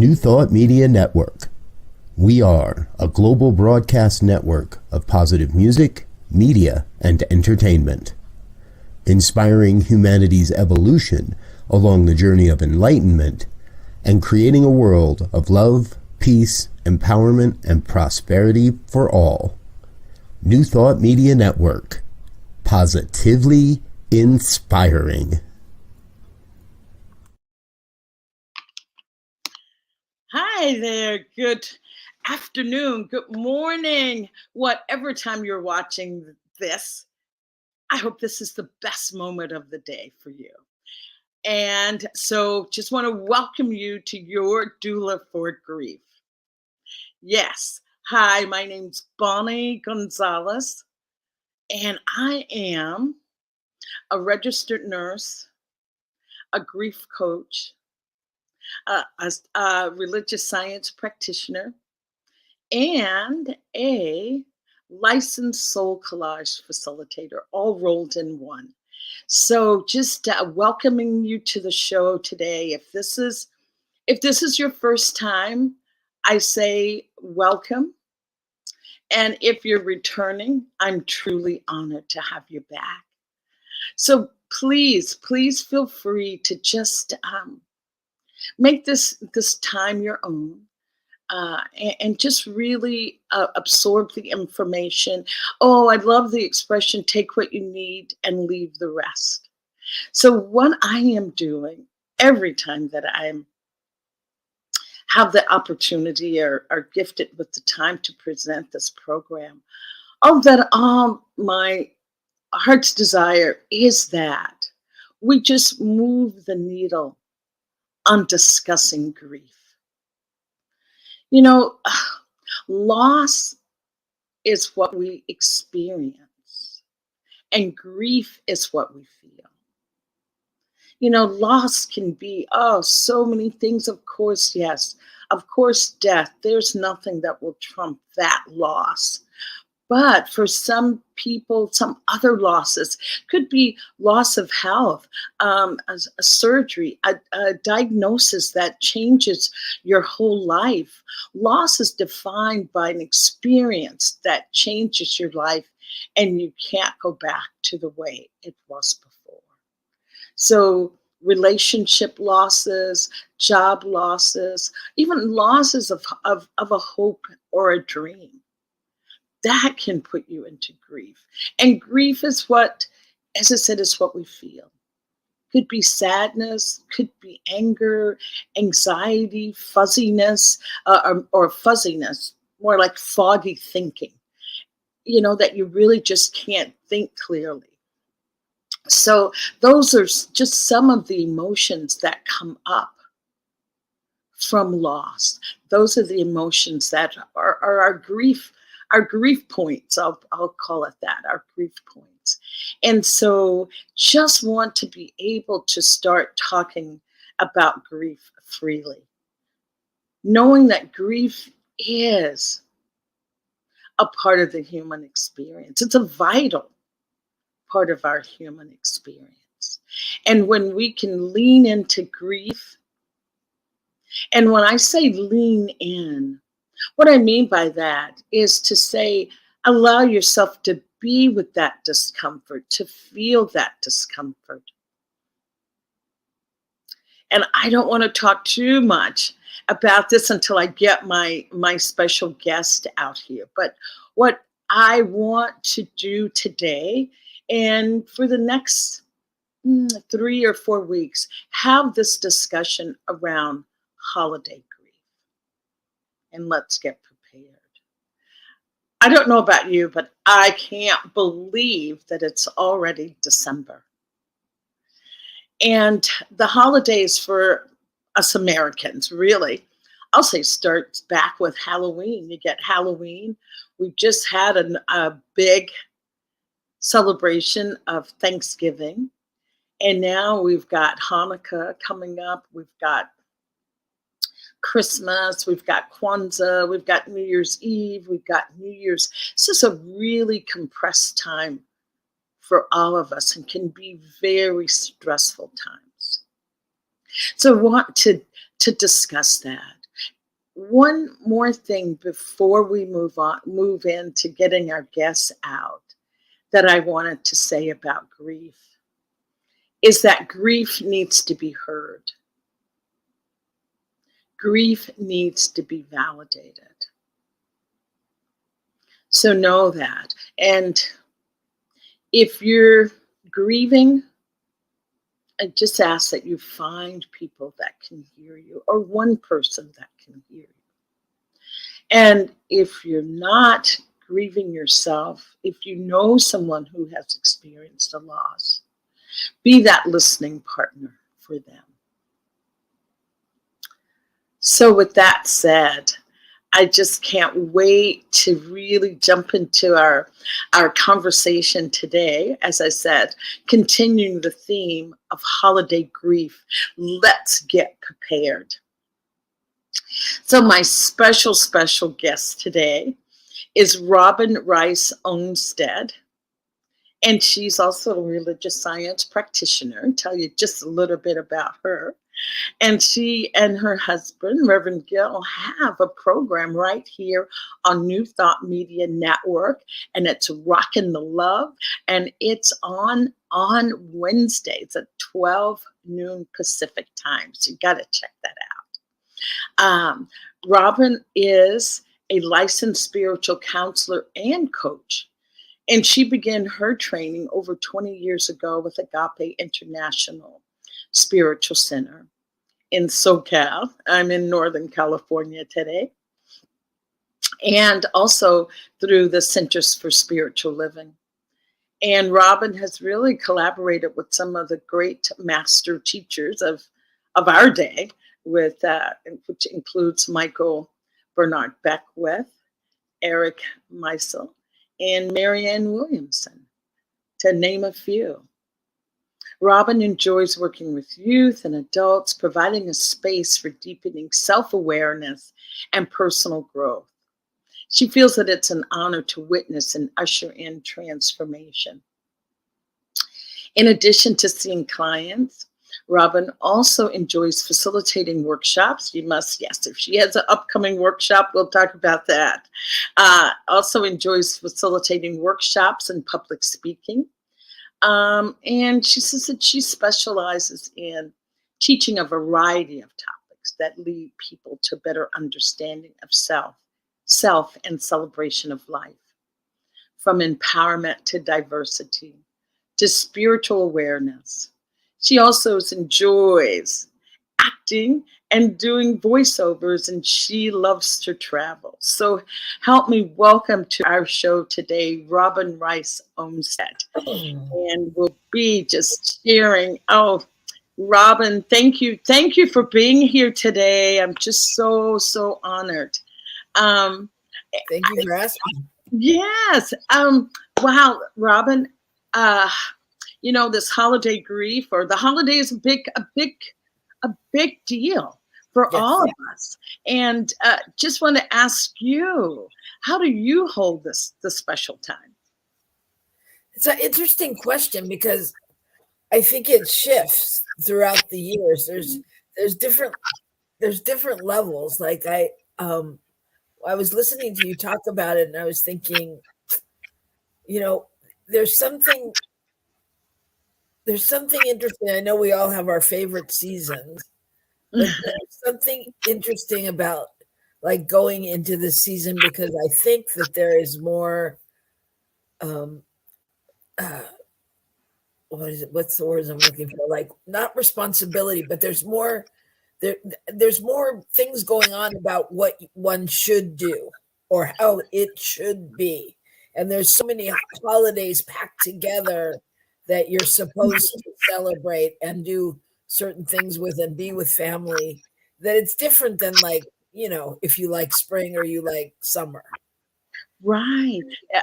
New Thought Media Network. We are a global broadcast network of positive music, media, and entertainment, inspiring humanity's evolution along the journey of enlightenment and creating a world of love, peace, empowerment, and prosperity for all. New Thought Media Network. Positively inspiring. Hi there. Good afternoon. Good morning. Whatever time you're watching this, I hope this is the best moment of the day for you. And so just want to welcome you to Your Doula for Grief. Yes. Hi, my name's Bonnie Gonzalez, and I am a registered nurse, a grief coach, a religious science practitioner, and a licensed soul collage facilitator, all rolled in one. So just welcoming you to the show today. If this is your first time, I say welcome. And if you're returning, I'm truly honored to have you back. So please feel free to just make this time your own. And just really absorb the information. Oh, I love the expression, take what you need and leave the rest. So what I am doing every time that I have the opportunity or are gifted with the time to present this program, my heart's desire is that we just move the needle on discussing grief. You know, loss is what we experience, and grief is what we feel. You know, loss can be, so many things. Of course, yes. Of course, death. There's nothing that will trump that loss. But for some people, some other losses could be loss of health, a surgery, a diagnosis that changes your whole life. Loss is defined by an experience that changes your life, and you can't go back to the way it was before. So relationship losses, job losses, even losses of a hope or a dream, that can put you into grief. And grief is what, as I said, is what we feel. Could be sadness, could be anger, anxiety, fuzziness, or fuzziness, more like foggy thinking, that you really just can't think clearly. So those are just some of the emotions that come up from loss. Those are the emotions that are our grief points. I'll call it that, our grief points. And so just want to be able to start talking about grief freely, knowing that grief is a part of the human experience. It's a vital part of our human experience. And when we can lean into grief, and when I say lean in, what I mean by that is to say, allow yourself to be with that discomfort, to feel that discomfort. And I don't want to talk too much about this until I get my special guest out here. But what I want to do today, and for the next 3 or 4 weeks, have this discussion around holiday grief. And let's get prepared. I don't know about you, but I can't believe that it's already December. And the holidays for us Americans, really, I'll say starts back with Halloween. You get Halloween. We just had a big celebration of Thanksgiving. And now we've got Hanukkah coming up. We've got Christmas, we've got Kwanzaa, we've got New Year's Eve, we've got New Year's. This is a really compressed time for all of us and can be very stressful times. So I want to discuss that. one more thing before we move into getting our guests out that I wanted to say about grief is that grief needs to be heard. Grief needs to be validated. So know that. And if you're grieving, I just ask that you find people that can hear you, or one person that can hear you. And if you're not grieving yourself, if you know someone who has experienced a loss, be that listening partner for them. So with that said, I just can't wait to really jump into our conversation today. As I said, continuing the theme of holiday grief. Let's get prepared. So my special guest today is Robyn Rice Olmstead. And she's also a religious science practitioner. I'll tell you just a little bit about her. And she and her husband, Reverend Gil, have a program right here on New Thought Media Network, and it's Rockin the LOVE, and it's on Wednesdays at 12 noon Pacific time. So you got to check that out. Robyn is a licensed spiritual counselor and coach, and she began her training over 20 years ago with Agape International Spiritual Center in SoCal. I'm in Northern California today. And also through the Centers for Spiritual Living. And Robyn has really collaborated with some of the great master teachers of our day, with which includes Michael Bernard Beckwith, Eric Meisel, and Marianne Williamson, to name a few. Robyn enjoys working with youth and adults, providing a space for deepening self-awareness and personal growth. She feels that it's an honor to witness and usher in transformation. In addition to seeing clients, Robyn also enjoys facilitating workshops. If she has an upcoming workshop, we'll talk about that. Also enjoys facilitating workshops and public speaking. And she says that she specializes in teaching a variety of topics that lead people to better understanding of self and celebration of life, from empowerment to diversity to spiritual awareness. She also enjoys acting and doing voiceovers, and she loves to travel. So help me welcome to our show today, Robyn Rice Olmstead. And we'll be just sharing. Oh, Robyn, thank you. Thank you for being here today. I'm just so honored. Thank you for asking. Yes. Wow, Robyn, this holiday grief, or the holiday, is a big deal for all of us. And just want to ask you, how do you hold this special time? It's an interesting question, because I think it shifts throughout the years. There's different levels. Like I was listening to you talk about it, and I was thinking, there's something interesting. I know we all have our favorite seasons, but there's something interesting about like going into the season, because I think that there is more what's the words I'm looking for? Like, not responsibility, but there's more things going on about what one should do or how it should be. And there's so many holidays packed together that you're supposed to celebrate and do certain things with and be with family, that it's different than, like, if you like spring or you like summer. Right.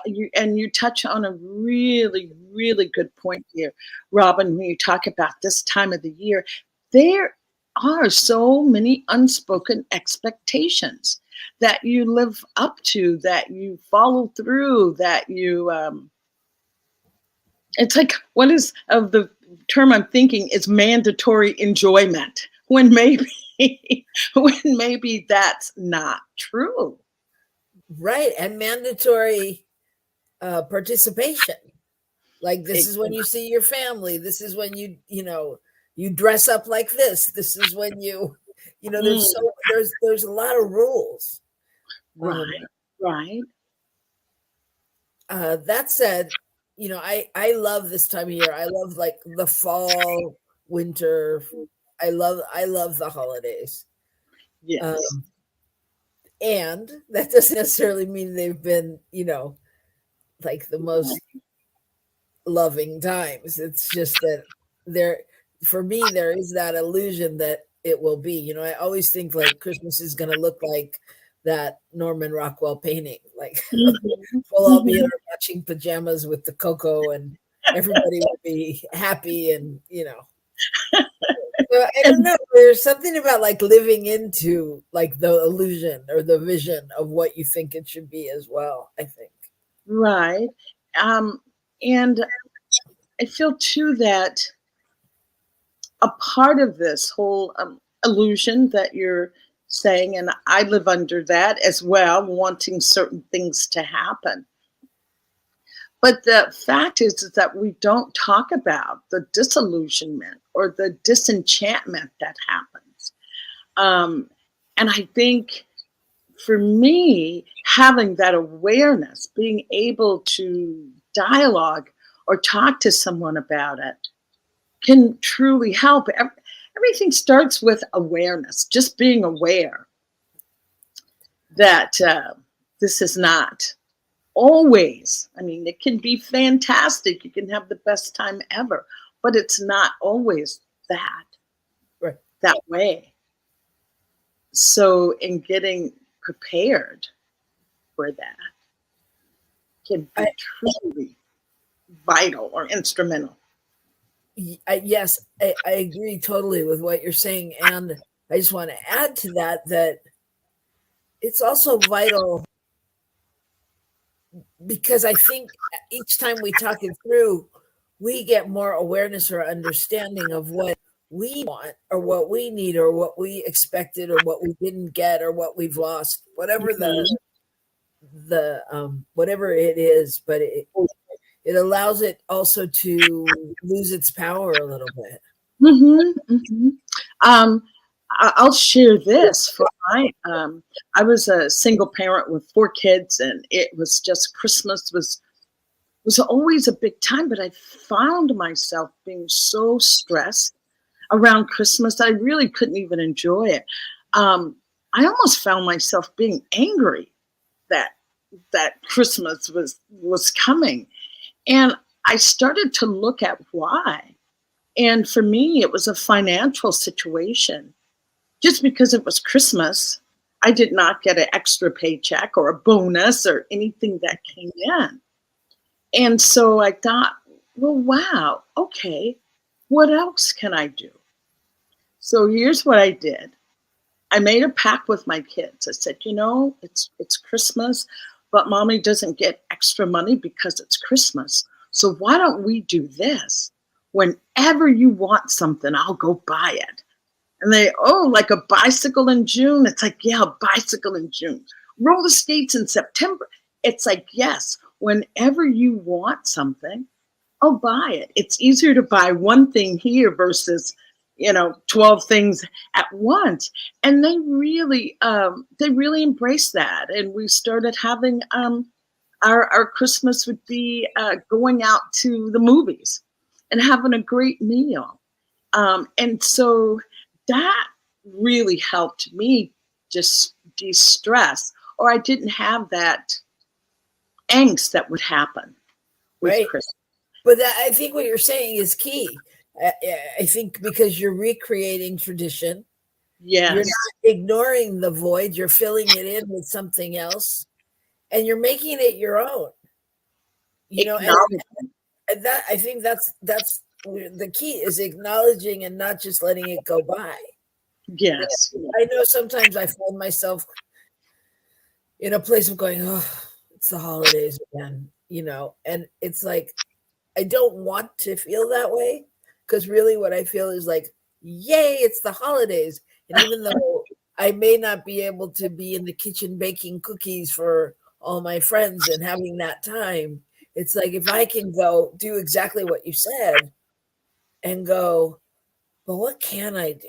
You touch on a really, really good point here, Robyn, when you talk about this time of the year. There are so many unspoken expectations that you live up to, that you follow through, that you, it's like, what is of the term I'm thinking is mandatory enjoyment, when maybe when maybe that's not true. Right. And mandatory participation. Like, this is when you see your family. This is when you dress up like this. This is when there's a lot of rules. Right. Right. That said, I love this time of year. I love like the fall, winter. I love the holidays. Yes. And that doesn't necessarily mean they've been, like the most loving times. It's just that for me, there is that illusion that it will be. I always think like Christmas is going to look like that Norman Rockwell painting. Like, we'll all be in our matching pajamas with the cocoa, and everybody will be happy, and So I don't know. There's something about like living into like the illusion or the vision of what you think it should be as well, I think. Right. And I feel too that a part of this whole illusion that you're saying, and I live under that as well, wanting certain things to happen. But the fact is that we don't talk about the disillusionment or the disenchantment that happens. And I think for me, having that awareness, being able to dialogue or talk to someone about it can truly help. Everything starts with awareness, just being aware that this is not always, I mean, it can be fantastic. You can have the best time ever, but it's not always that way. So in getting prepared for that can be truly vital or instrumental. Yes, I agree totally with what you're saying. And I just want to add to that it's also vital, because I think each time we talk it through, we get more awareness or understanding of what we want or what we need or what we expected or what we didn't get or what we've lost, whatever the whatever it is. But it allows it also to lose its power a little bit. I'll share this for I was a single parent with 4 kids, and it was just Christmas was always a big time, but I found myself being so stressed around Christmas. I really couldn't even enjoy it. I almost found myself being angry that Christmas was coming. And I started to look at why. And for me, it was a financial situation. Just because it was Christmas, I did not get an extra paycheck or a bonus or anything that came in. And so I thought, well, wow, okay, what else can I do? So here's what I did. I made a pact with my kids. I said, it's Christmas, but mommy doesn't get extra money because it's Christmas. So why don't we do this? Whenever you want something, I'll go buy it. And they, like a bicycle in June? It's like, yeah, a bicycle in June. Roller skates in September? It's like, yes, whenever you want something, I'll buy it. It's easier to buy one thing here versus, 12 things at once. And they really embraced that. And we started having our Christmas would be going out to the movies and having a great meal. And so that really helped me just de-stress, or I didn't have that angst that would happen with Christmas. But I think what you're saying is key. I think because you're recreating tradition. Yes. You're not ignoring the void. You're filling it in with something else, and you're making it your own. And that I think that's the key, is acknowledging and not just letting it go by. Yes. I know sometimes I find myself in a place of going, it's the holidays again, and it's like, I don't want to feel that way, because really what I feel is like, yay, it's the holidays. And even though I may not be able to be in the kitchen baking cookies for all my friends and having that time, it's like if I can go do exactly what you said and go, well, what can I do?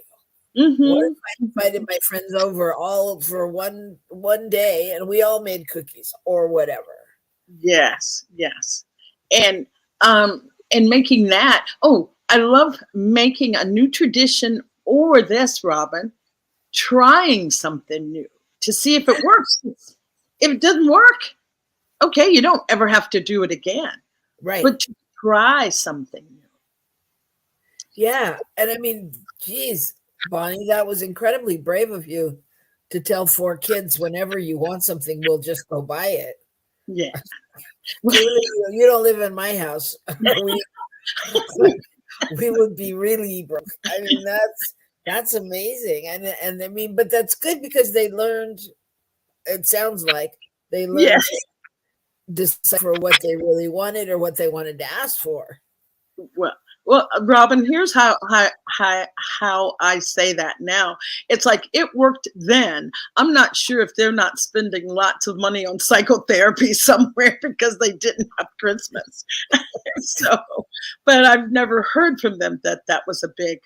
What if I invited my friends over all for one day and we all made cookies or whatever? Yes. And making that, I love making a new tradition, or this, Robyn, trying something new to see if it works. If it doesn't work, okay, you don't ever have to do it again. Right. But to try something new. Yeah. And I mean, geez, Bonnie, that was incredibly brave of you to tell 4 kids whenever you want something, we'll just go buy it. Yeah. Clearly, you don't live in my house. We would be really broke. I mean, that's amazing. And I mean, but that's good because they learned, it sounds like they learned to decipher what they really wanted or what they wanted to ask for. Well, Robyn, here's how I say that now. It's like it worked then. I'm not sure if they're not spending lots of money on psychotherapy somewhere because they didn't have Christmas. So, but I've never heard from them that was a big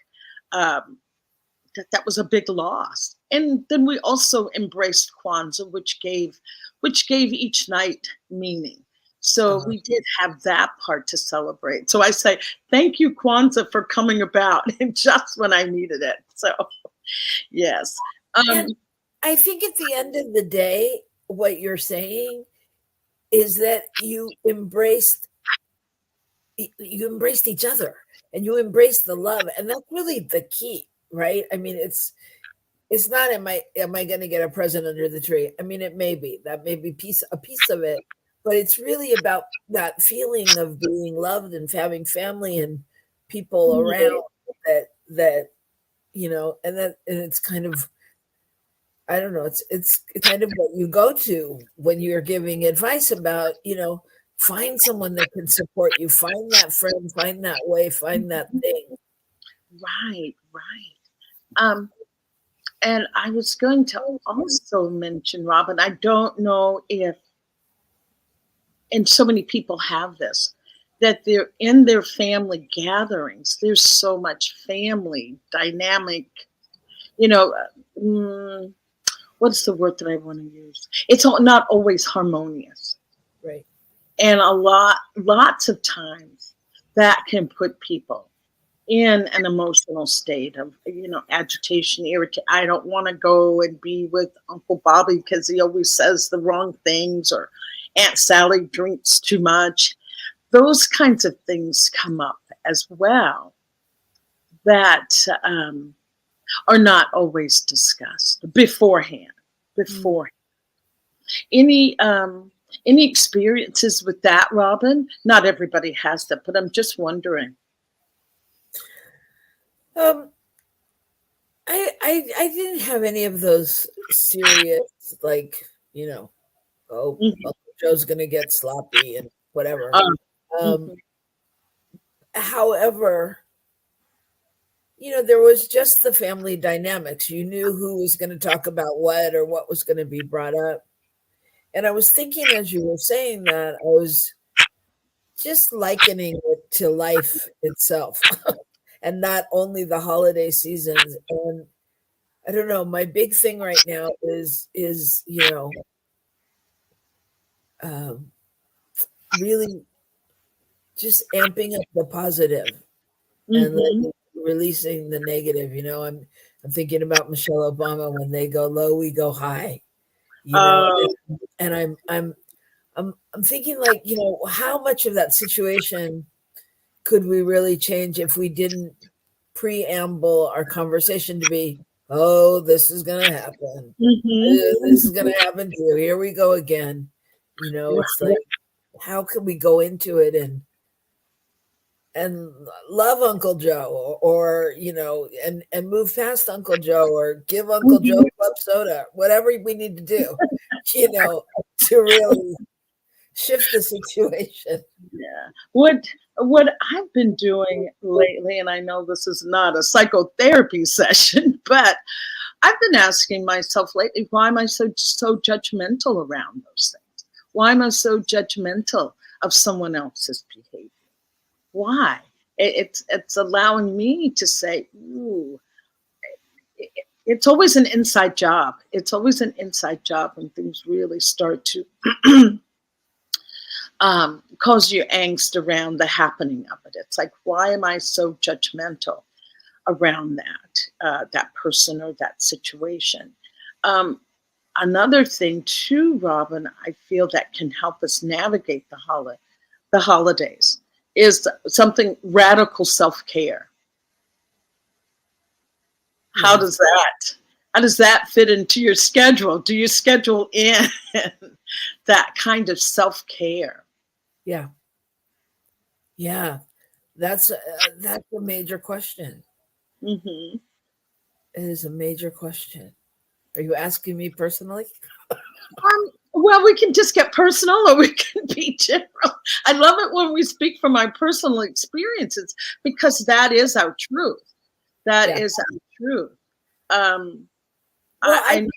that was a big loss. And then we also embraced Kwanzaa, which gave each night meaning. So we did have that part to celebrate. So I say, thank you, Kwanzaa, for coming about just when I needed it. So, yes. And I think at the end of the day, what you're saying is that you embraced each other and you embraced the love. And that's really the key, right? I mean, it's not, am I going to get a present under the tree? I mean, it may be, that may be a piece of it. But it's really about that feeling of being loved and having family and people around that you know, and it's kind of, I don't know, it's kind of what you go to when you're giving advice about, you know, find someone that can support you, find that friend, find that way, find that thing. Right. And I was going to also mention, Robyn, I don't know if, and so many people have this, that they're in their family gatherings. There's so much family dynamic, you know, what's the word that I want to use? It's not always harmonious. Right. And lots of times that can put people in an emotional state of, you know, agitation, irritation. I don't want to go and be with Uncle Bobby because he always says the wrong things, or Aunt Sally drinks too much. Those kinds of things come up as well that are not always discussed beforehand. Any experiences with that, Robyn? Not everybody has that, but I'm just wondering. I didn't have any of those serious, like, you know, Uncle Joe's gonna get sloppy and whatever. However, you know, there was just the family dynamics. You knew who was going to talk about what or what was going to be brought up. And I was thinking, as you were saying that, I was just likening it to life itself and not only the holiday seasons. And I don't know, my big thing right now is, you know, really just amping up the positive and releasing the negative. You know, I'm thinking about Michelle Obama when they go low, we go high. You know, and I'm thinking, like, you know, how much of that situation could we really change if we didn't preamble our conversation to be, oh, this is going to happen. This is going to happen too. Here we go again. You know, it's like, how can we go into it and love Uncle Joe, or you know, and move past Uncle Joe, or give Uncle Joe club soda, whatever we need to do, you know, to really shift the situation. Yeah. What I've been doing lately, and I know this is not a psychotherapy session, but I've been asking myself lately, why am I so judgmental around those things? Why am I so judgmental of someone else's behavior? Why? It's allowing me to say, ooh, it's always an inside job. It's always an inside job when things really start to cause you angst around the happening of it. It's like, why am I so judgmental around that person or that situation? Another thing too, Robyn, I feel that can help us navigate the holidays is something radical self-care. How does that fit into your schedule? Do you schedule in that kind of self-care? Yeah. That's a major question. Mm-hmm. It is a major question. Are you asking me personally? Well, we can just get personal, or we can be general. I love it when we speak from our personal experiences, because that is our truth. That is our truth. Well, I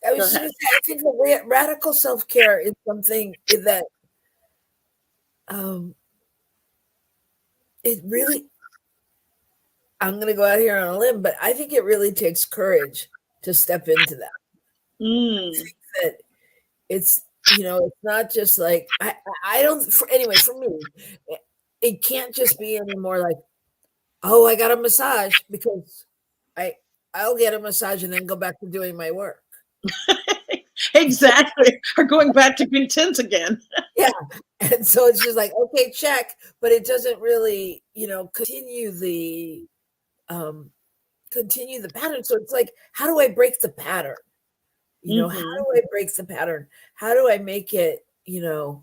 was just going to say, I think that radical self-care is something that it really, I'm going to go out here on a limb, but I think it really takes courage to step into that. I think that it's, it's not just like, I don't, anyway, for me, it can't just be anymore like, oh, I got a massage, because I'll get a massage and then go back to doing my work. Exactly. Or going back to being tense again. Yeah. And so it's just like, okay, check, but it doesn't really, continue the pattern. So it's like, how do I break the pattern? How do I break the pattern? How do I make it, how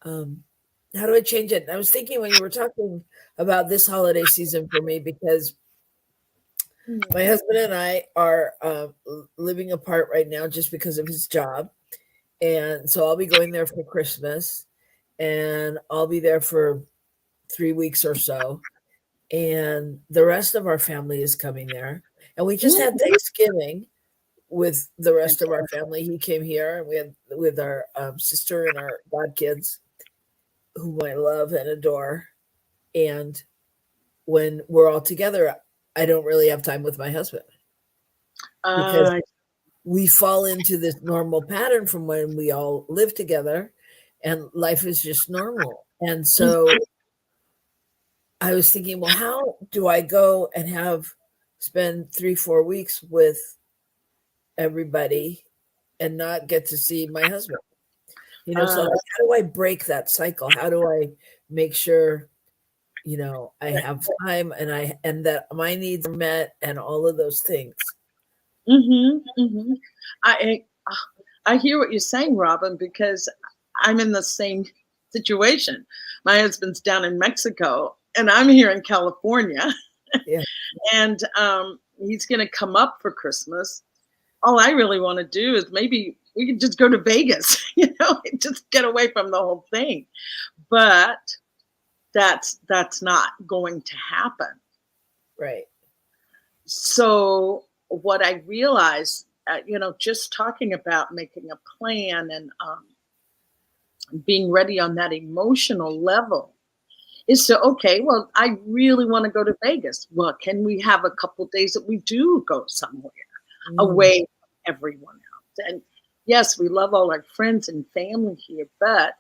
do I change it? And I was thinking when you were talking about this holiday season for me, because my husband and I are living apart right now just because of his job. And so I'll be going there for Christmas, and I'll be there for 3 weeks or so. And the rest of our family is coming there. And we just had Thanksgiving with the rest of our family. He came here, and we had with our sister and our godkids, whom I love and adore. And when we're all together, I don't really have time with my husband, because we fall into this normal pattern from when we all live together, and life is just normal. And so I was thinking, well, how do I go and spend 3-4 weeks with everybody and not get to see my husband? So how do I break that cycle? How do I make sure, I have time and that my needs are met and all of those things? I hear what you're saying, Robyn, because I'm in the same situation. My husband's down in Mexico, and I'm here in California. Yeah. And he's going to come up for Christmas. All I really want to do is maybe we could just go to Vegas, just get away from the whole thing. But that's not going to happen. Right. So what I realized, just talking about making a plan and being ready on that emotional level is to, okay, well, I really want to go to Vegas. Well, can we have a couple of days that we do go somewhere away from everyone else? And yes, we love all our friends and family here, but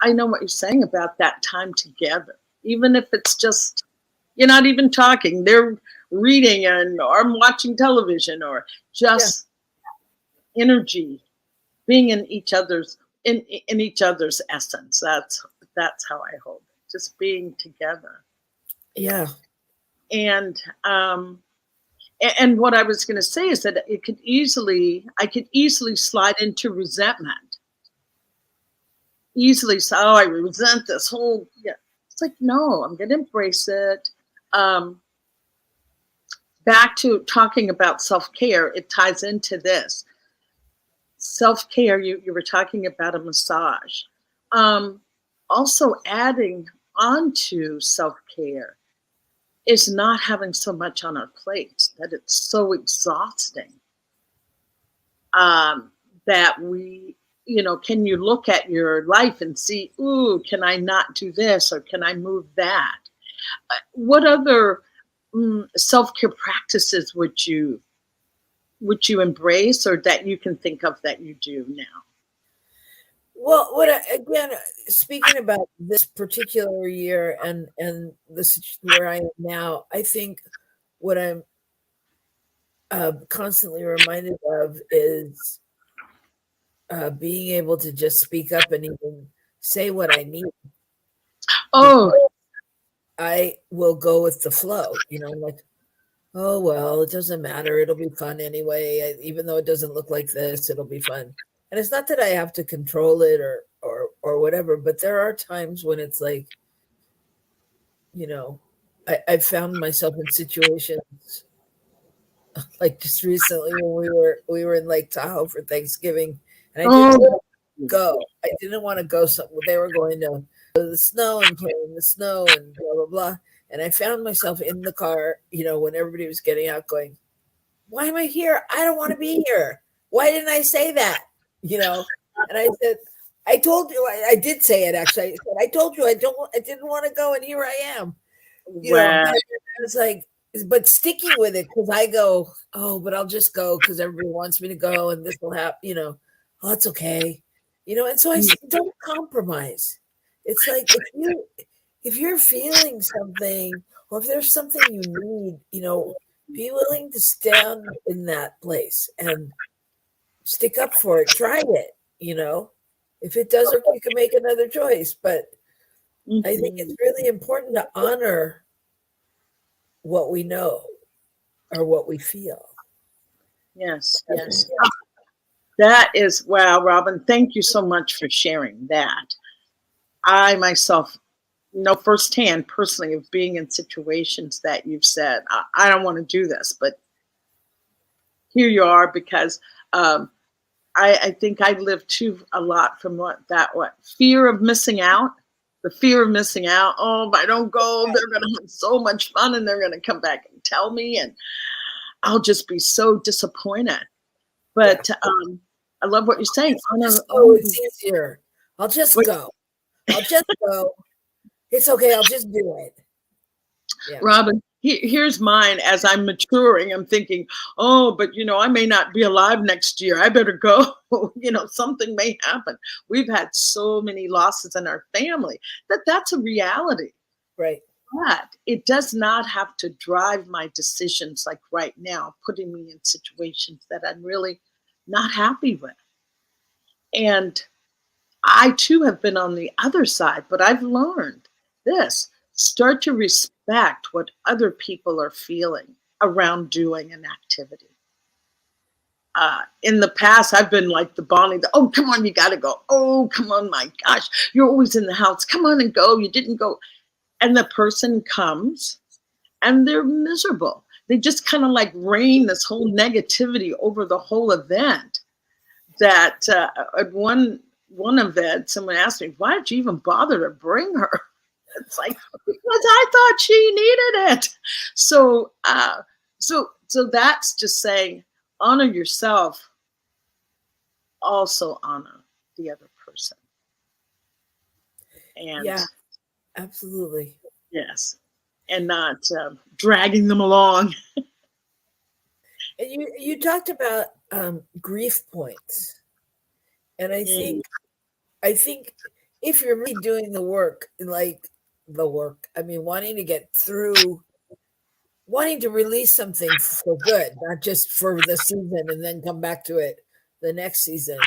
I know what you're saying about that time together. Even if it's just, you're not even talking, they're reading or watching television, or just energy, being in each other's essence. That's how I hold it. Just being together. Yeah. And what I was going to say is that I could easily slide into resentment. Easily say, oh, I resent this whole. Yeah, it's like, no, I'm going to embrace it. Back to talking about self-care, it ties into this. Self-care, you were talking about a massage. Also adding onto self-care is not having so much on our plates that it's so exhausting. That we, can you look at your life and see, ooh, can I not do this or can I move that? What other self-care practices would you embrace, or that you can think of that you do now? Well, again, speaking about this particular year and this where I am now, I think what I'm constantly reminded of is being able to just speak up and even say what I need. Oh, I will go with the flow, like, oh, well, it doesn't matter. It'll be fun anyway. Even though it doesn't look like this, it'll be fun. And it's not that I have to control it or whatever, but there are times when it's like, I've found myself in situations like just recently when we were in Lake Tahoe for Thanksgiving, and I didn't want to go. I didn't want to go. They were going to the snow and play in the snow and blah blah blah. And I found myself in the car, when everybody was getting out, going, "Why am I here? I don't want to be here. Why didn't I say that?" And I said, "I told you." I did say it actually. I said, "I told you I didn't want to go, and here I am." wow. I was like, but sticking with it because I go, oh, but I'll just go because everybody wants me to go, and this will happen. Oh, it's okay, And so I don't compromise. It's like if you're feeling something, or if there's something you need, be willing to stand in that place and stick up for it. Try it, If it doesn't, you can make another choice. But I think it's really important to honor what we know or what we feel. Yes. That is, wow, Robyn, thank you so much for sharing that. I myself know firsthand, personally, of being in situations that you've said, I don't want to do this, but here you are, because I think I lived too a lot from fear of missing out. The fear of missing out. Oh, if I don't go, they're going to have so much fun and they're going to come back and tell me, and I'll just be so disappointed. But I love what you're saying. It's easier. I'll just go. It's okay. I'll just do it. Yeah. Robyn, here's mine. As I'm maturing, I'm thinking, oh, but I may not be alive next year. I better go. Something may happen. We've had so many losses in our family that's a reality. Right. But it does not have to drive my decisions, like right now, putting me in situations that I'm really not happy with. And I too have been on the other side, but I've learned this. Start to respect what other people are feeling around doing an activity. In the past, I've been like the Bonnie, oh, come on, you got to go. Oh, come on, my gosh, you're always in the house. Come on and go. You didn't go. And the person comes and they're miserable. They just kind of like rain this whole negativity over the whole event. That at one event, someone asked me, why did you even bother to bring her? It's like, because I thought she needed it. So that's just saying, honor yourself, also honor the other person. And yeah, absolutely. Yes. And not dragging them along. And you talked about grief points. And I think if you're really doing the work, wanting to get through, wanting to release something for good, not just for the season and then come back to it the next season.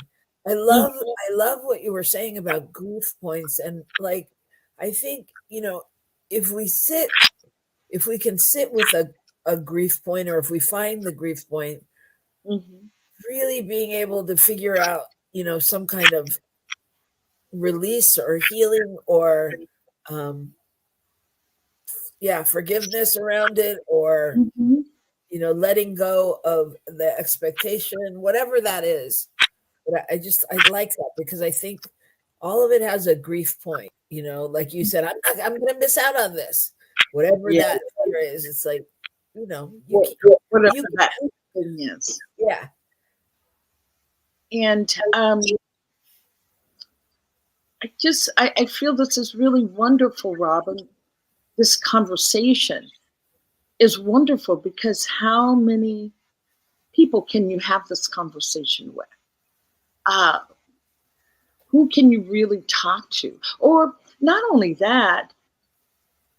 I love what you were saying about grief points. And like, I think, if we can sit with a grief point, or if we find the grief point, really being able to figure out, some kind of release or healing or forgiveness around it, or letting go of the expectation, whatever that is. But I like that, because I think all of it has a grief point, like you said, I'm going to miss out on this, whatever that fear is. It's like, whatever that thing is. Yeah. And I feel this is really wonderful, Robyn. This conversation is wonderful because how many people can you have this conversation with? Who can you really talk to? Or not only that,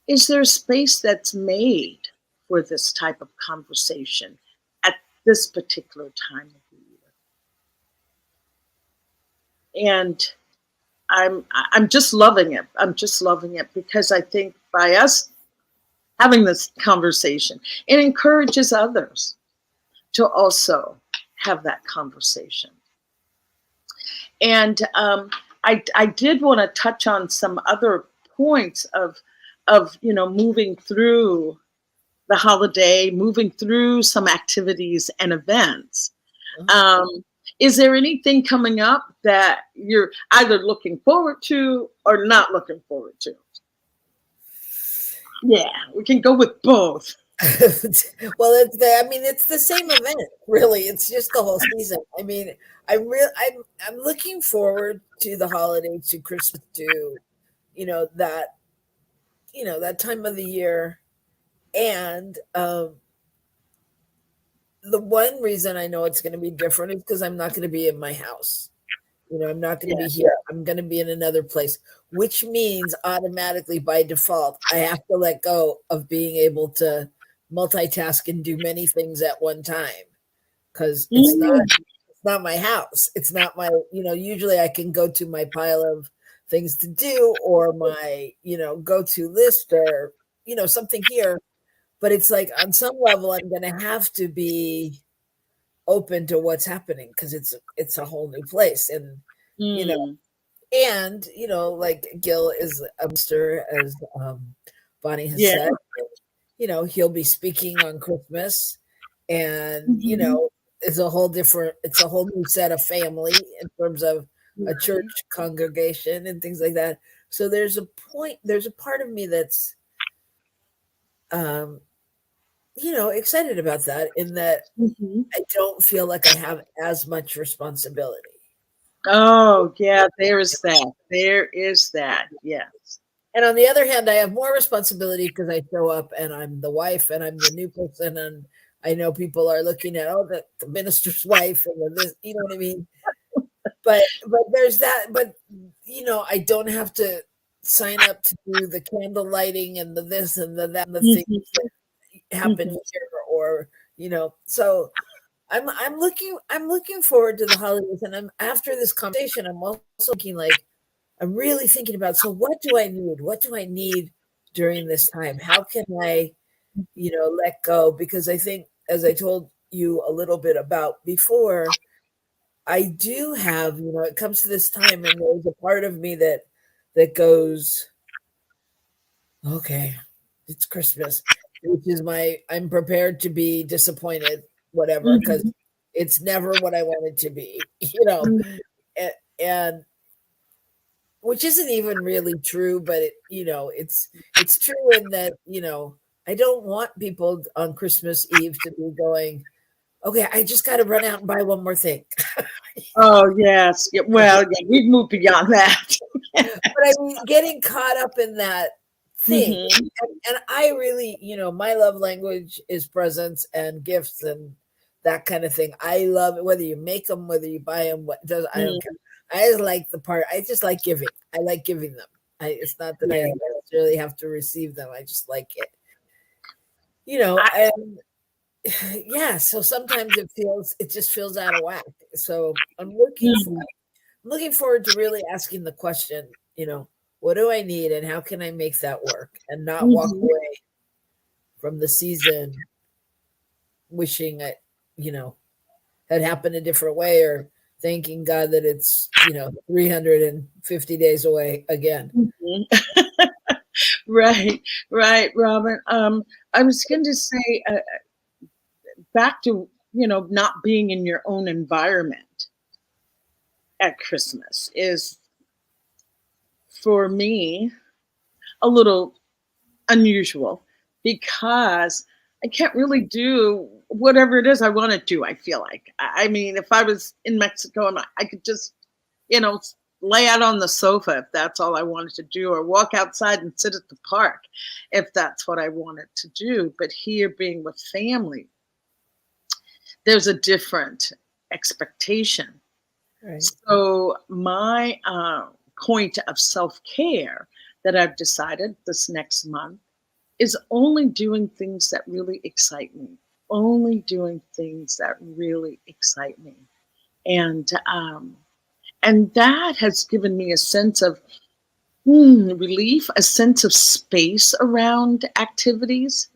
is there a space that's made for this type of conversation at this particular time of the year? And I'm just loving it. I'm just loving it because I think by us having this conversation, it encourages others to also have that conversation. And I did want to touch on some other points of moving through the holiday, moving through some activities and events. Is there anything coming up that you're either looking forward to or not looking forward to? Yeah, we can go with both. Well, it's the same event, really. It's just the whole season. I mean, I'm looking forward to the holidays, to Christmas, to that time of the year. And the one reason I know it's going to be different is because I'm not going to be in my house. I'm not going to be here. I'm going to be in another place, which means automatically by default, I have to let go of being able to multitask and do many things at one time, because it's not my house. It's not my, usually I can go to my pile of things to do or my, go-to list or, something here. But it's like on some level, I'm going to have to be open to what's happening because it's a whole new place. And, like Gil is a master, as Bonnie has said, he'll be speaking on Christmas, and, it's a whole new set of family in terms of a church congregation and things like that. So there's a part of me that's, excited about that, in that I don't feel like I have as much responsibility. Oh, yeah, there is that. Yes. And on the other hand, I have more responsibility because I show up and I'm the wife and I'm the new person, and I know people are looking at, the minister's wife and this, you know what I mean? But there's that. But, I don't have to sign up to do the candle lighting and the this and the that and the things that happen here, or, so I'm looking forward to the holidays. And after this conversation, I'm also thinking, like, I'm really thinking about, so what do I need? What do I need during this time? How can I, let go? Because I think, as I told you a little bit about before, I do have, it comes to this time and there's a part of me that goes, okay, it's Christmas, which is I'm prepared to be disappointed, whatever, because it's never what I want it to be, and which isn't even really true, but it's true in that, I don't want people on Christmas Eve to be going, okay, I just got to run out and buy one more thing. Oh, yes. Well, we've moved beyond that. But I mean, getting caught up in that thing. And I really, my love language is presents and gifts and that kind of thing. I love it, whether you make them, whether you buy them, I don't care. I just like I just like giving. I like giving them. It's not that I necessarily have to receive them. I just like it. And so sometimes it just feels out of whack. So I'm looking forward to really asking the question, what do I need and how can I make that work, and not walk away from the season wishing it, had happened a different way, or thanking God that it's, 350 days away again. Right, Robyn. I was going to say, back to, not being in your own environment at Christmas is for me, a little unusual because I can't really do whatever it is I want to do, I feel like. I mean, if I was in Mexico and I could just, lay out on the sofa if that's all I wanted to do, or walk outside and sit at the park if that's what I wanted to do. But here, being with family, there's a different expectation. Right. So my point of self-care that I've decided this next month is only doing things that really excite me. Only doing things that really excite me. And that has given me a sense of relief, a sense of space around activities.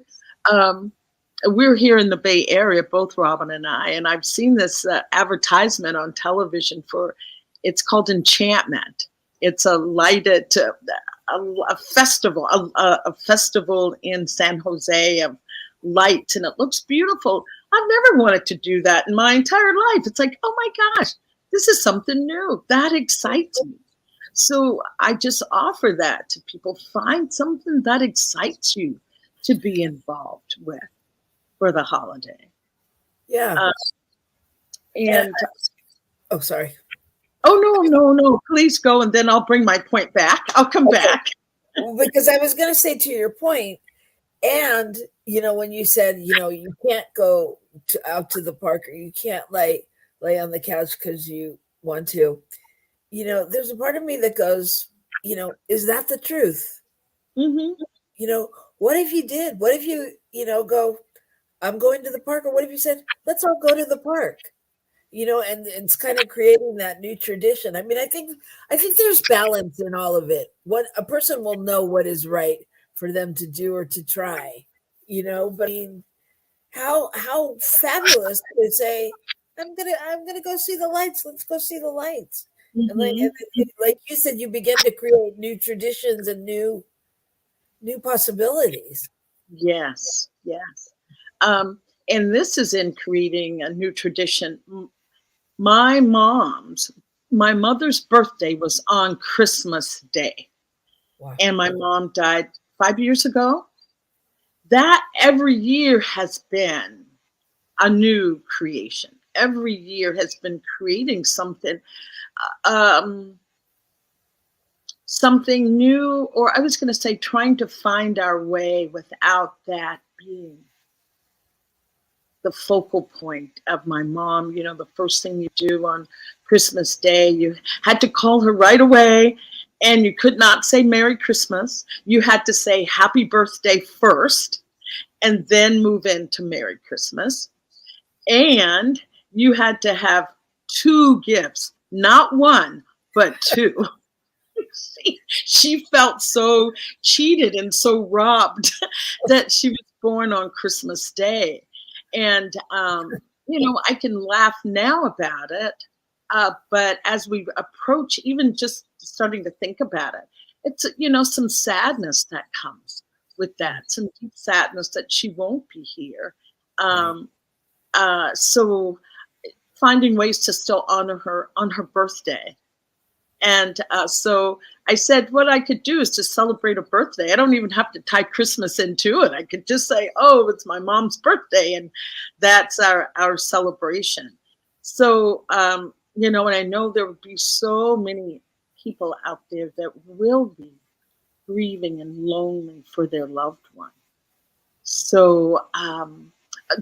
We're here in the Bay Area, both Robyn and I've seen this advertisement on television it's called Enchantment. It's a lighted, a festival, a festival in San Jose of lights, and it looks beautiful. I've never wanted to do that in my entire life. It's like, oh my gosh, this is something new. That excites me. So I just offer that to people. Find something that excites you to be involved with for the holiday. Yeah. Oh, sorry. Oh, no. Please go, and then I'll bring my point back. I'll come back. Because I was going to say, to your point, and, when you said, you can't go out to the park, or you can't lay on the couch because you want to, there's a part of me that goes, is that the truth? Mm-hmm. What if you did? What if you, go, I'm going to the park? Or what if you said, let's all go to the park? And it's kind of creating that new tradition. I mean, I think there's balance in all of it. What a person will know what is right for them to do or to try, but I mean, how fabulous to say, I'm gonna go see the lights. Let's go see the lights. Mm-hmm. And like you said, you begin to create new traditions and new possibilities. Yes. And this is in creating a new tradition. My mother's birthday was on Christmas Day. Wow. And my mom died 5 years ago. That every year has been a new creation. Every year has been creating something new, or I was going to say trying to find our way without that being the focal point of my mom. The first thing you do on Christmas Day, you had to call her right away, and you could not say Merry Christmas. You had to say Happy Birthday first, and then move into Merry Christmas. And you had to have 2 gifts, not 1, but 2. She felt so cheated and so robbed that she was born on Christmas Day. And, I can laugh now about it. But as we approach, even just starting to think about it, it's, some sadness that comes with that, some deep sadness that she won't be here. So finding ways to still honor her on her birthday. And so I said, what I could do is to celebrate a birthday. I don't even have to tie Christmas into it. I could just say, oh, it's my mom's birthday, and that's our celebration. So, and I know there will be so many people out there that will be grieving and lonely for their loved one. So,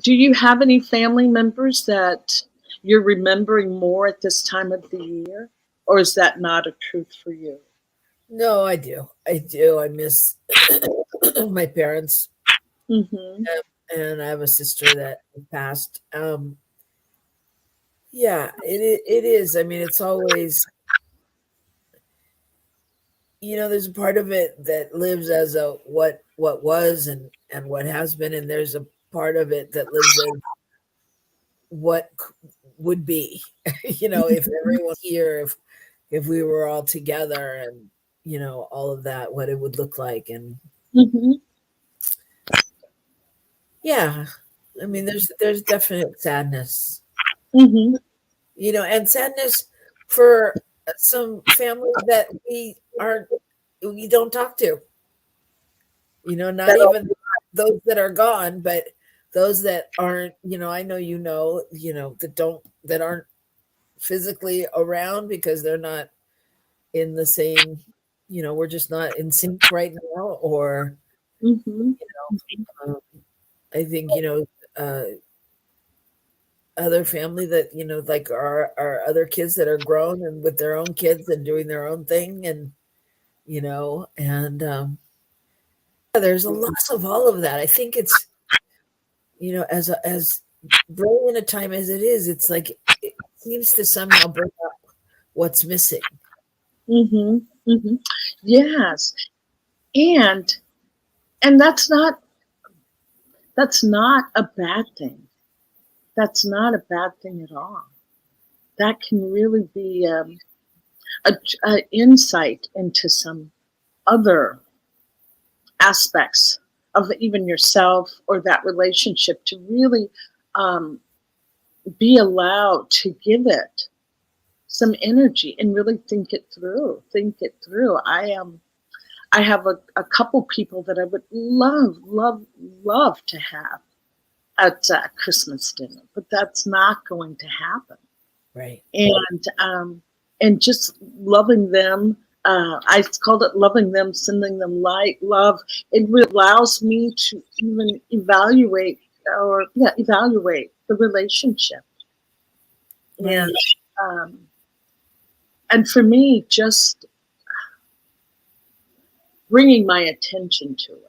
do you have any family members that you're remembering more at this time of the year? Or is that not a truth for you? No, I do. I miss my parents. Mm-hmm. And I have a sister that passed. Yeah, it is. I mean, it's always, there's a part of it that lives as a what was and what has been. And there's a part of it that lives in what would be, if everyone's here, if we were all together, and all of that, what it would look like. And yeah, I mean, there's definite sadness, and sadness for some families that we aren't we don't talk to. Not even those that are gone, but those that aren't, I know, that aren't physically around because they're not in the same, we're just not in sync right now. Or, Mm-hmm. I think, other family that, like our other kids that are grown and with their own kids and doing their own thing. And, there's a loss of all of that. I think it's, as brilliant a time as it is, it's like it seems to somehow bring up what's missing. Mm-hmm. Mm-hmm. Yes, and that's not a bad thing. That's not a bad thing at all. That can really be a insight into some other aspects of even yourself or that relationship, to really be allowed to give it some energy and really think it through. I have a couple people that I would love to have at Christmas dinner, but that's not going to happen. Right. And just loving them. I called it loving them, sending them light, love. It allows me to even evaluate the relationship. Right. And for me, just bringing my attention to it.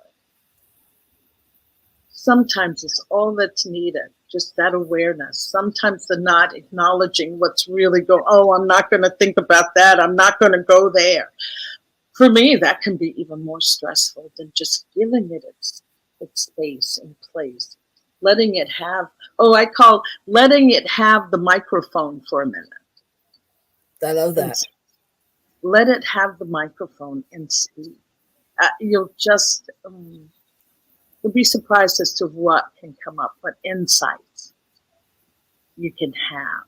Sometimes it's all that's needed, just that awareness. Sometimes the not acknowledging what's really going, oh, I'm not going to think about that. I'm not going to go there. For me, that can be even more stressful than just giving it its space and place. Letting it have the microphone for a minute. I love that. Let it have the microphone and speak. You'll be surprised as to what can come up, what insights you can have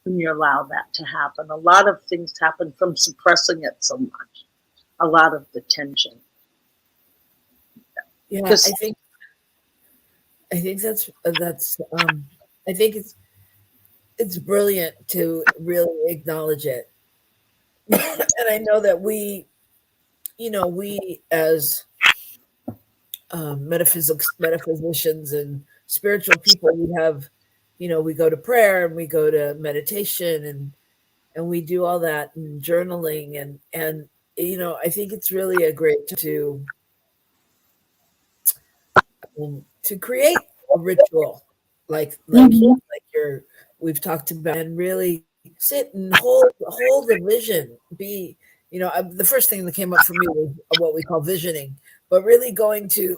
when you allow that to happen. A lot of things happen from suppressing it so much. A lot of the tension. Yeah, I think that's I think it's brilliant to really acknowledge it. And I know that we as metaphysicians and spiritual people, we have, we go to prayer and we go to meditation and we do all that and journaling and I think it's really a great to create a ritual like we've talked about, and really sit and hold the vision. Be the first thing that came up for me was what we call visioning, but really going to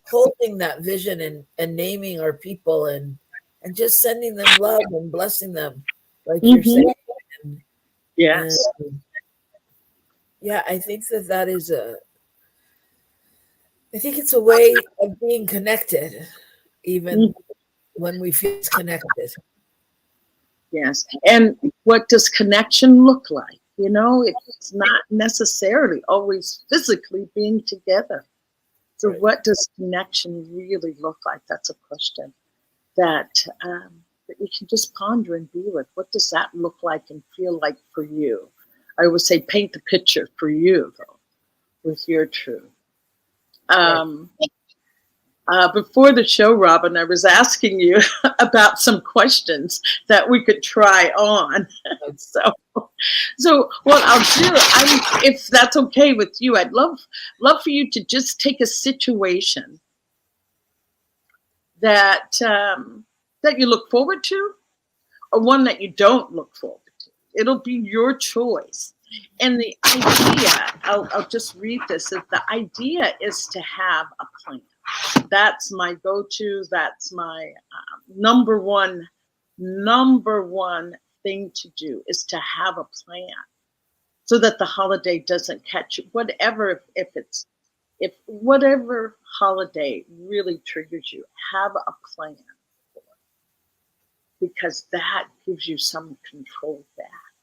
holding that vision and naming our people and just sending them love and blessing them, like you're saying. Yes. Yeah, I think that is I think it's a way of being connected, even when we feel disconnected. Yes. And what does connection look like? It's not necessarily always physically being together. So right. What does connection really look like? That's a question that you can just ponder and be with. What does that look like and feel like for you? I always say paint the picture for you, though, with your truth. Before the show, Robyn, I was asking you about some questions that we could try on. So what I'll do, if that's okay with you, I'd love for you to just take a situation that you look forward to, or one that you don't look forward to. It'll be your choice. And the idea, I'll just read this, is the idea is to have a plan. That's my go-to. That's my number one thing to do, is to have a plan, so that the holiday doesn't catch you. Whatever, if whatever holiday really triggers you, have a plan for it, because that gives you some control back.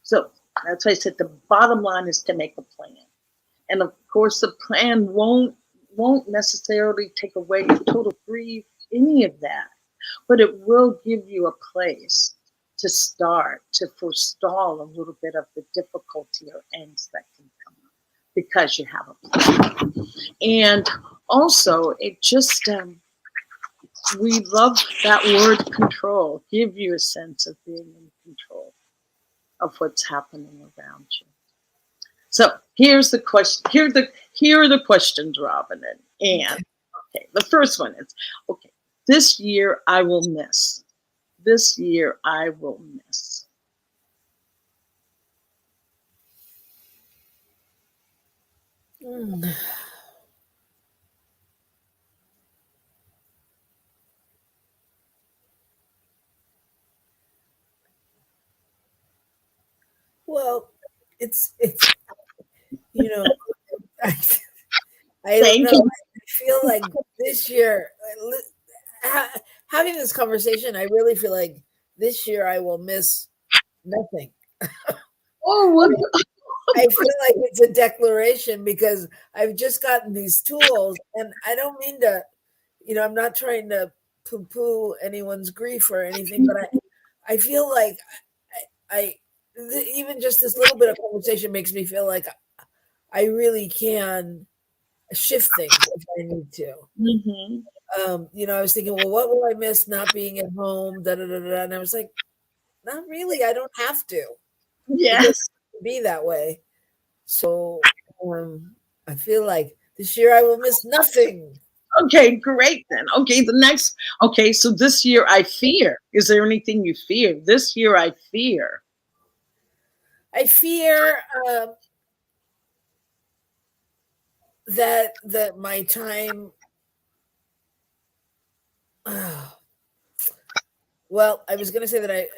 So that's why I said the bottom line is to make a plan. And of course, the plan won't necessarily take away total grief, any of that, but it will give you a place to start to forestall a little bit of the difficulty or angst that can come up because you have a plan. And also, it just we love that word control. Give you a sense of being in control of what's happening around you. So here's the question. Here are the questions, Robyn and Anne. Okay, the first one is, okay, this year I will miss. This year I will miss. Well, it's you know, I don't Thank know. you. I feel like this year, having this conversation, I really feel like this year I will miss nothing. Oh, what? I feel like it's a declaration because I've just gotten these tools, and I don't mean to, I'm not trying to poo-poo anyone's grief or anything, but I feel like even just this little bit of conversation makes me feel like I really can shift things if I need to. Mm-hmm. I was thinking, well, what will I miss not being at home? Da, da, da, da. And I was like, not really. I don't have to. Yes. It doesn't be that way. So I feel like this year I will miss nothing. Okay, great then. Okay, the next. Okay, so this year I fear. Is there anything you fear? This year I fear. I fear that my time. Well, I was going to say that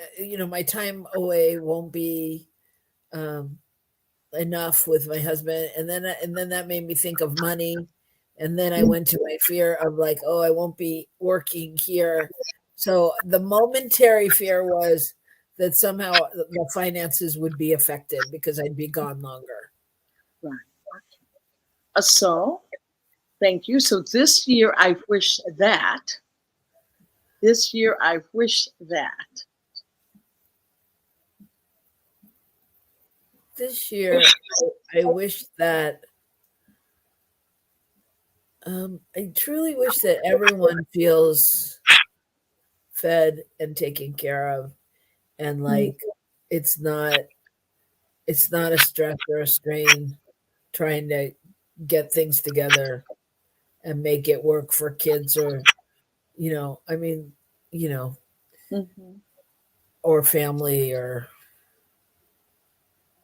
my time away won't be enough with my husband, and then that made me think of money, and then I went to my fear of like, oh, I won't be working here. So the momentary fear was that somehow the finances would be affected because I'd be gone longer. Right. So, thank you. So this year I wish that. This year I wish that. This year I wish that I truly wish that everyone feels fed and taken care of, and like it's not a stress or a strain trying to get things together and make it work for kids or Mm-hmm. or family, or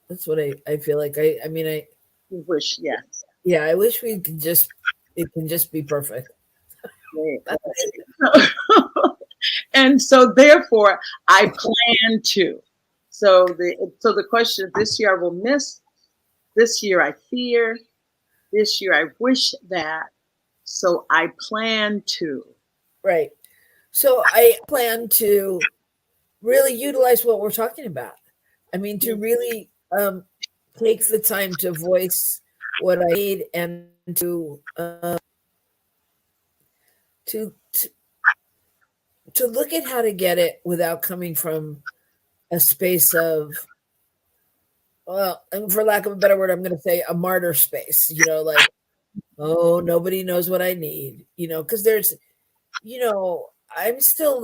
that's what I feel like. I You wish, yes. yeah, I wish it can just be perfect. And so therefore I plan to. So the question, this year I will miss, this year I fear, this year I wish that, so I plan to. Right. So I plan to really utilize what we're talking about. I mean, to really take the time to voice what I need and to to look at how to get it without coming from a space of, well, and for lack of a better word, I'm going to say a martyr space, like, oh, nobody knows what I need, because there's, I'm still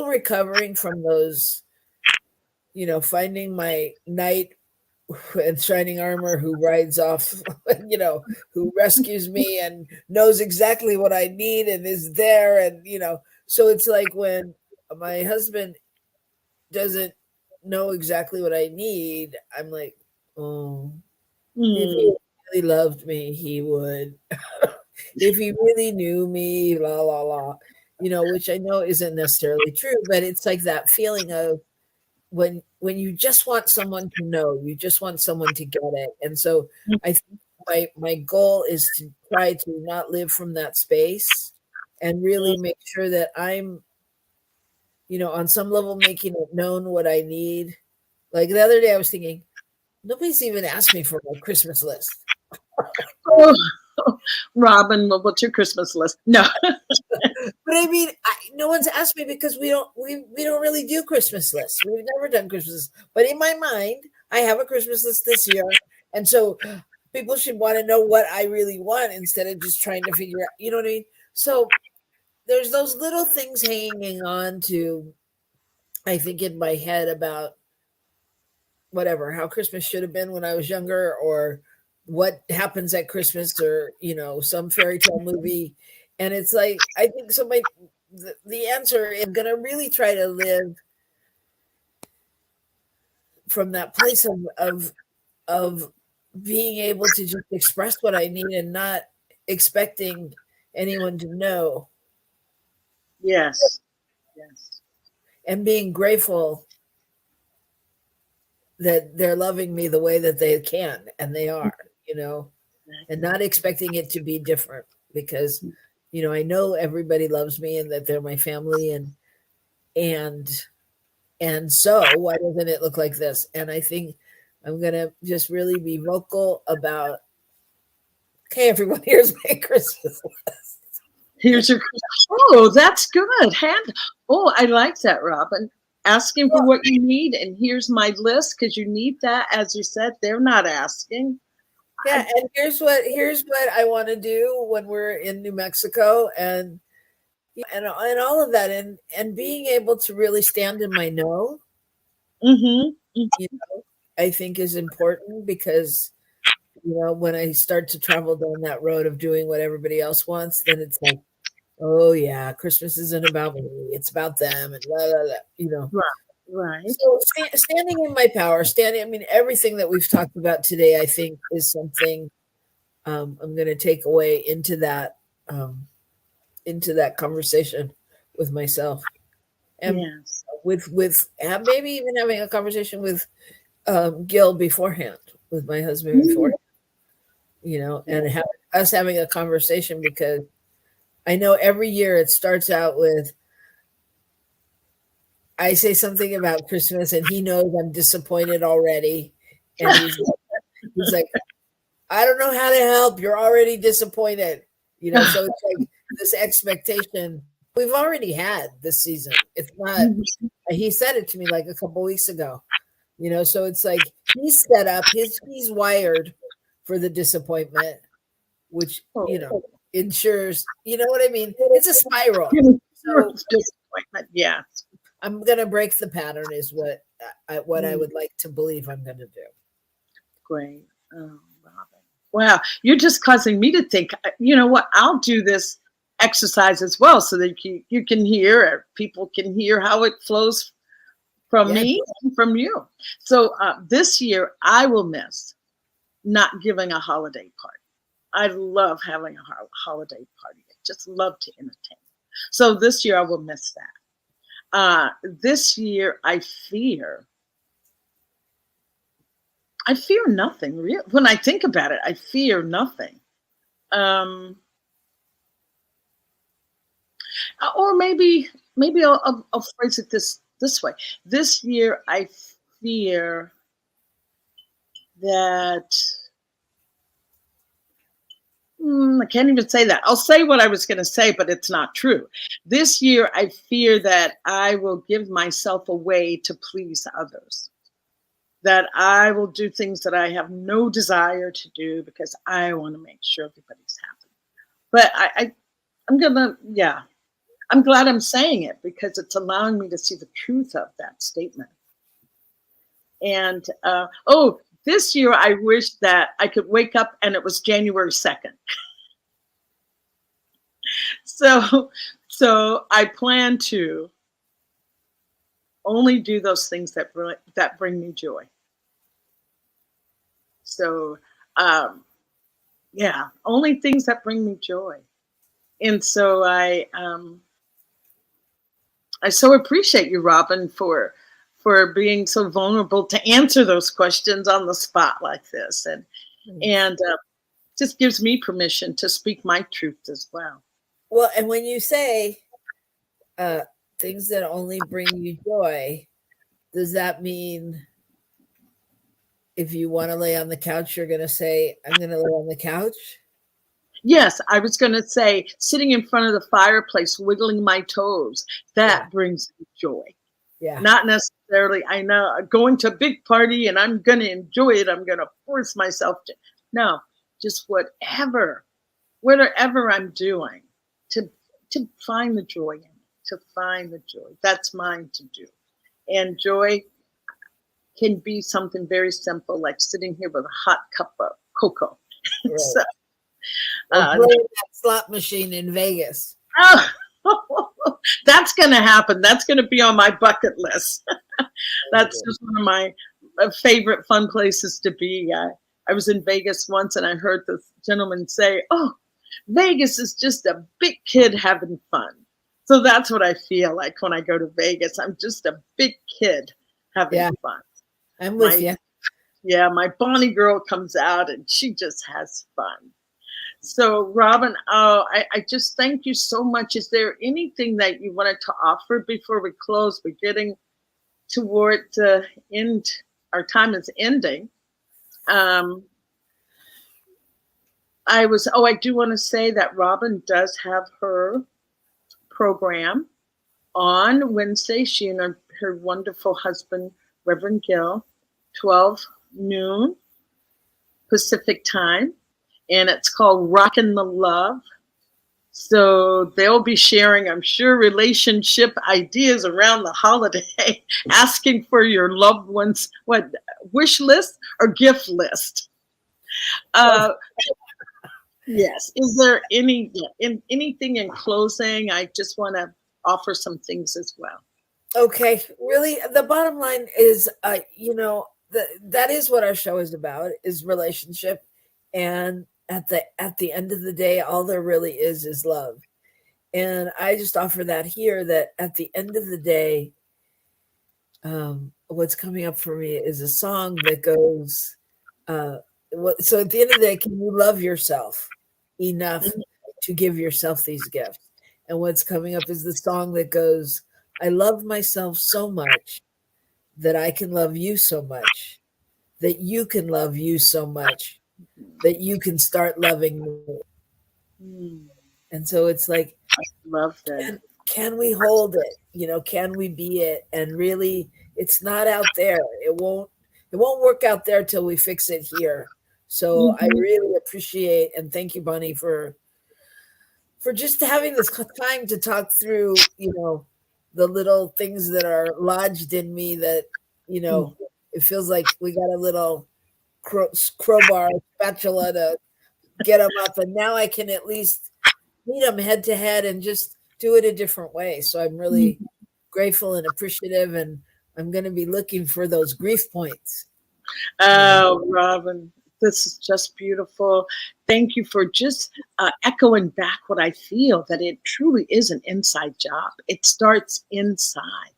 recovering from those, finding my knight in shining armor who rides off, who rescues me and knows exactly what I need and is there. And, so it's like when my husband doesn't know exactly what I need, I'm like, oh, if he really loved me, he would. If he really knew me, la la la, which I know isn't necessarily true, but it's like that feeling of when you just want someone to know, you just want someone to get it. And so I think my goal is to try to not live from that space and really make sure that I'm, on some level making it known what I need. Like the other day I was thinking, Nobody's even asked me for my Christmas list. Oh, Robyn, well, what's your Christmas list? No. But I mean, no one's asked me because we don't really do Christmas lists. We've never done Christmas lists. But in my mind, I have a Christmas list this year, and so people should want to know what I really want instead of just trying to figure out. You know what I mean? So there's those little things hanging on to, I think, in my head about whatever, how Christmas should have been when I was younger, or what happens at Christmas, or some fairy tale movie. And it's like, I think so. The answer is, I'm gonna really try to live from that place of being able to just express what I need and not expecting anyone to know. Yes. And being grateful that they're loving me the way that they can, and they are, and not expecting it to be different, because I know everybody loves me and that they're my family, and so why doesn't it look like this? And I think I'm gonna just really be vocal about, okay, everyone, here's my Christmas list. Here's your, oh, that's good. I like that, Robyn. Asking for what you need, and here's my list, because you need that. As you said, they're not asking. Yeah, and here's what I want to do when we're in New Mexico, and all of that, and being able to really stand in my no. I think is important, because when I start to travel down that road of doing what everybody else wants, then it's like, oh yeah, Christmas isn't about me, it's about them, and blah, blah, blah, Right. So standing in my power, everything that we've talked about today, I think, is something I'm going to take away into that conversation with myself, and with maybe even having a conversation with Gil beforehand, with my husband beforehand, and us having a conversation, because I know every year it starts out with, I say something about Christmas and he knows I'm disappointed already. And he's like, I don't know how to help. You're already disappointed. So it's like this expectation we've already had this season. It's not, he said it to me like a couple weeks ago, so it's like he's set up, he's wired for the disappointment, which, ensures, you know what I mean? It's a spiral. So disappointment, yeah. I'm going to break the pattern is what I would like to believe I'm going to do. Great. Oh, Robyn. Wow. You're just causing me to think, you know what? I'll do this exercise as well, so that you can hear, or people can hear how it flows from me and from you. So this year I will miss not giving a holiday party. I love having a holiday party. I just love to entertain. So this year I will miss that. This year I fear nothing. Real. When I think about it, I fear nothing. Or maybe I'll phrase it this way. This year I fear that I can't even say that. I'll say what I was going to say, but it's not true. This year, I fear that I will give myself away to please others, that I will do things that I have no desire to do because I want to make sure everybody's happy. But I'm glad I'm saying it, because it's allowing me to see the truth of that statement. And, this year, I wish that I could wake up and it was January 2nd. So I plan to only do those things that bring me joy. So, only things that bring me joy. And so I so appreciate you, Robyn, for being so vulnerable to answer those questions on the spot like this, and just gives me permission to speak my truth as well. Well, and when you say things that only bring you joy, does that mean if you want to lay on the couch, you're going to say, I'm going to lay on the couch? Yes, I was going to say, sitting in front of the fireplace, wiggling my toes, that brings me joy. Yeah. Not necessarily, I know, going to a big party and I'm going to enjoy it. I'm going to force myself to. No, just whatever I'm doing, to find the joy in it, to find the joy. That's mine to do. And joy can be something very simple, like sitting here with a hot cup of cocoa. Right. So, playing that slot machine in Vegas. That's going to happen. That's going to be on my bucket list. That's just one of my favorite fun places to be. I was in Vegas once and I heard this gentleman say, "Oh, Vegas is just a big kid having fun." So that's what I feel like when I go to Vegas. I'm just a big kid having fun. I'm with you. Yeah, my Bonnie girl comes out and she just has fun. So, Robyn, I just thank you so much. Is there anything that you wanted to offer before we close? We're getting toward the end. Our time is ending. I do want to say that Robyn does have her program on Wednesday. She and her wonderful husband, Reverend Gill, 12 noon Pacific time. And it's called Rockin the LOVE. So they'll be sharing, I'm sure, relationship ideas around the holiday, asking for your loved ones, wish list or gift list. Yes. Is there anything in closing? I just want to offer some things as well. Okay. Really, the bottom line is, that is what our show is about, is relationship. And at the end of the day, all there really is love. And I just offer that here, that at the end of the day, what's coming up for me is a song that goes, so at the end of the day, can you love yourself enough to give yourself these gifts? And what's coming up is the song that goes, I love myself so much that I can love you so much, that you can love you so much, that you can start loving me. And so it's like, I love that. Can we hold it? Can we be it? And really, it's not out there. It won't work out there till we fix it here. So I really appreciate and thank you, Bonnie, for just having this time to talk through, the little things that are lodged in me that, it feels like we got a little crowbar spatula to get them up, and now I can at least meet them head to head and just do it a different way. So I'm really grateful and appreciative, and I'm going to be looking for those grief points. Oh, Robyn, this is just beautiful. Thank you for just echoing back what I feel, that it truly is an inside job. It starts inside.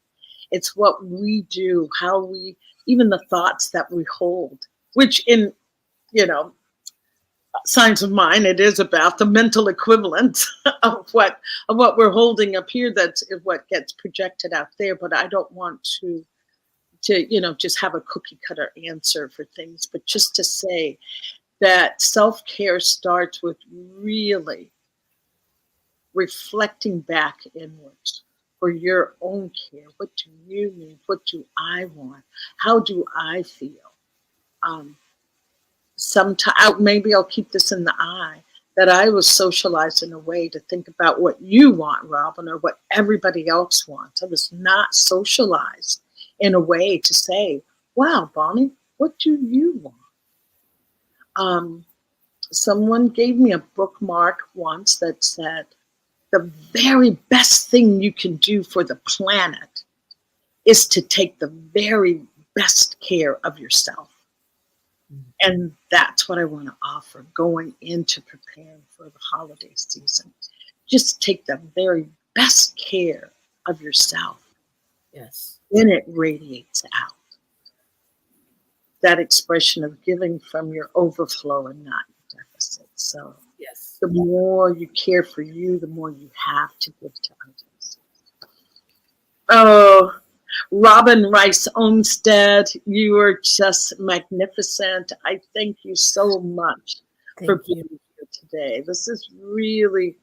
It's what we do, how we, even the thoughts that we hold, which in, Signs of Mine, it is about the mental equivalent of what we're holding up here. That's what gets projected out there. But I don't want to just have a cookie cutter answer for things, but just to say that self-care starts with really reflecting back inwards for your own care. What do you need? What do I want? How do I feel? Sometimes, maybe I'll keep this in the eye, that I was socialized in a way to think about what you want, Robyn, or what everybody else wants. I was not socialized in a way to say, wow, Bonnie, what do you want? Someone gave me a bookmark once that said, the very best thing you can do for the planet is to take the very best care of yourself. And that's what I want to offer going into preparing for the holiday season. Just take the very best care of yourself. Yes. Then it radiates out. That expression of giving from your overflow and not your deficit. So yes, the more you care for you, the more you have to give to others. Oh, Robyn Rice Olmstead, you are just magnificent. I thank you so much for being here today. This is really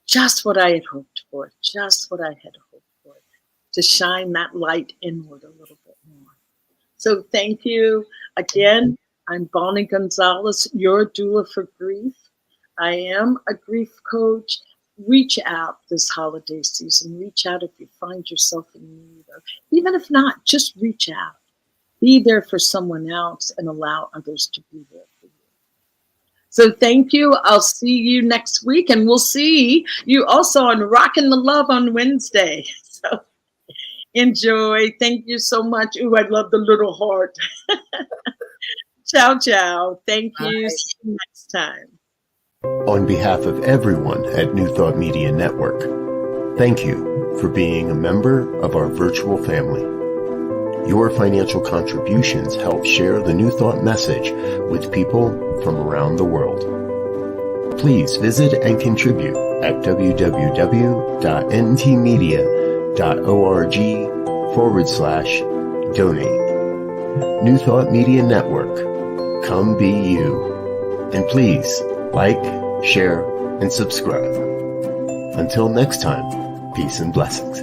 just what I had hoped for, just what I had hoped for, to shine that light inward a little bit more. So thank you again. I'm Bonnie Gonzalez, your doula for grief. I am a grief coach. Reach out this holiday season. Reach out if you find yourself in need, or even if not, just reach out. Be there for someone else and allow others to be there for you. So thank you. I'll see you next week, and we'll see you also on Rockin the LOVE on Wednesday. So enjoy. Thank you so much. Ooh, I love the little heart. Ciao, ciao. Thank you. Bye. See you next time. On behalf of everyone at New Thought Media Network, thank you for being a member of our virtual family. Your financial contributions help share the New Thought message with people from around the world. Please visit and contribute at www.ntmedia.org/donate. New Thought Media Network. Come be you. And please, like, share, and subscribe. Until next time, peace and blessings.